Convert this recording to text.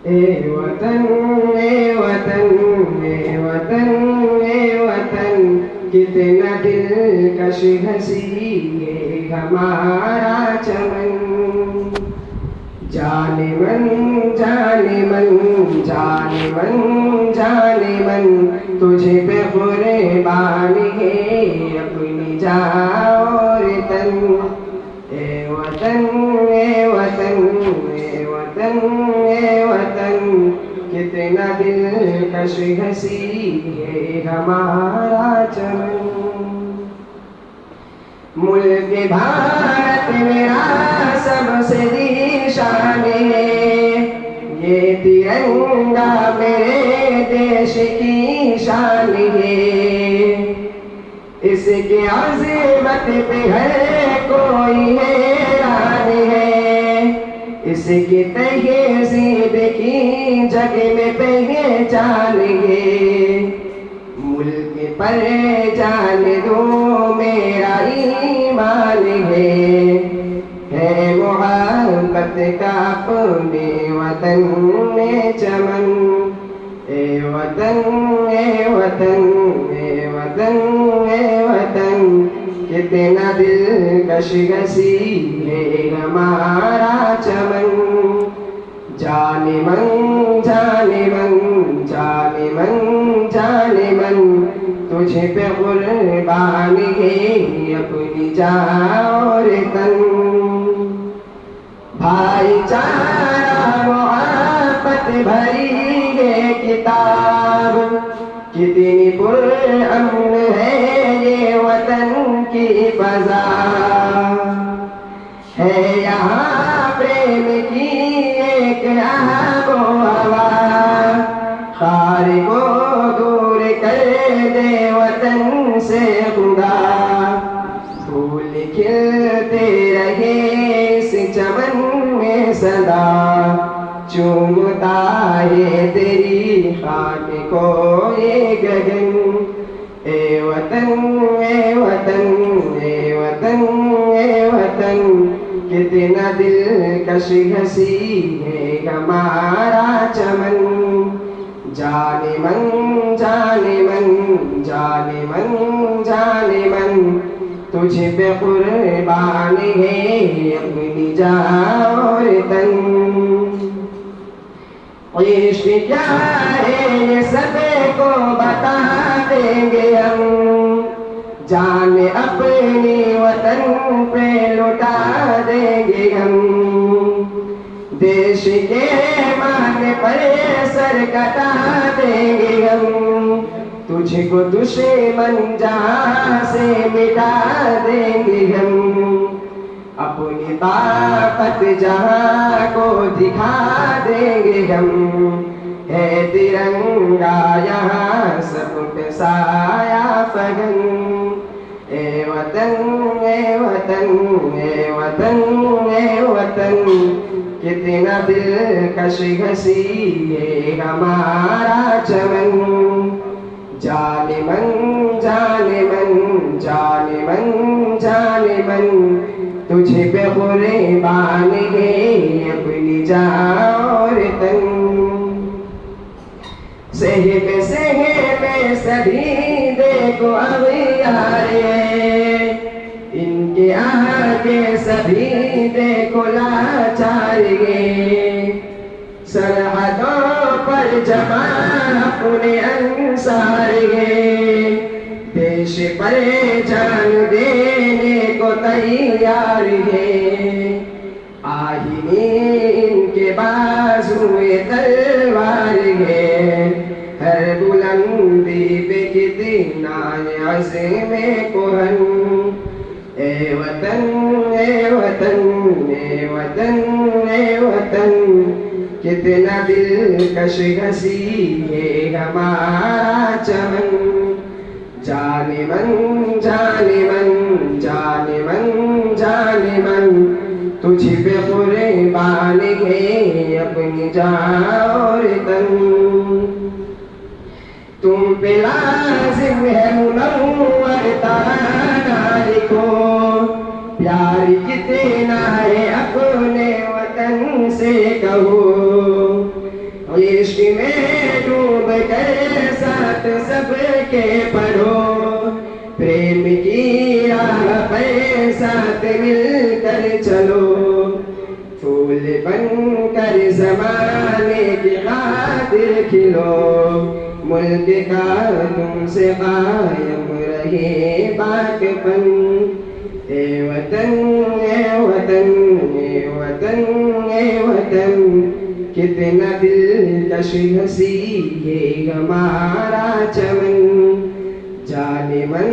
ए वतन ए वतन ए वतन ए वतन, कितना दिलकश हंसी ये हमारा चमन। जाने मन जाने मन जाने मन जाने मन, तुझे पे कुर्बान है अपनी जान और तन। ए वतन ए वतन ए वतन ए वतन, कितना दिलकश हंसी है हमारा चमन। मुल्क भारत मेरा सबसे शान है, ये तिरंगा मेरे देश की शान है। इसके अज़मत पे है कोई हैरान है, इसकी तहज़ीब की जग में पहचान है। मुल्क पर जान दो मेरा ईमान है मोहब्बत का अपने वतन में चमन। ए वतन ए वतन ए वतन ए वतन, कितना दिलकश हंसी है हमारा चमन। जाने मन जाने मन जाने मन जाने मन, तुझे पे कुर्बान है अपनी जान और तन। भाईचारा मोहब्बत भरी ये किताब, कितनी पुरअमन है ये वतन की फज़ा। है यहाँ प्रेम की एक आबो हवा, खार को दूर कर दे वतन से खुदा। फूल खिलते रहे इस चमन में सदा, चूमता है तेरी खाक को ये गगन। ए वतन ए वतन ए वतन ए वतन, कितना दिलकश हंसी है हमारा चमन। जाने मन जाने मन जाने मन जाने मन, तुझे पे कुर्बान है अपनी जान और तन। इश्क क्या है ये सबको बता देंगे हम, जान अपनी वतन पे लुटा देंगे हम। देश के मान पर सर कटा देंगे हम, तुझको दुश्मन जहां से मिटा देंगे हम। अपनी ताकत जहां को दिखा देंगे हम, है तिरंगा यहाँ सब पे साया फगन। ए वतन ए वतन ए वतन ए वतन, कितना दिलकश हंसी है हमारा चमन। जाने मन जाने मन जाने मन जाने मन, तुझे पे कुर्बान है अपनी जान और तन। सहब में सभी देखो अब यारे, इनके आगे सभी देखो लाचार गे। सरहदों पर जमा अपने अंसार गे, देश पर जान देने को तैयार है। आहिनी इनके बाजू में तलवार है, हर बुलंदी पे कितना अज़्म कोहन। ए वतन ए वतन ए वतन ए वतन, कितना दिलकश हंसी है हमारा चमन। जाने मन जाने मन जाने मन जाने मन, तुझे पे कुर्बान है अपनी जान और तन। तुम पे लाज़िम है मुनव्वर ताना लिखो, प्यार कितना है अपने वतन से कहो। के साथ सबके पढ़ो, प्रेम की राह पे साथ मिलकर चलो, फूल बनकर ज़माने की खातिर खिलो, मुल्क का तुमसे कायम रहे बाक़पन। ए वतन ए वतन ए वतन ए वतन, कितना दिलकश हंसी ये हमारा चमन, जाने मन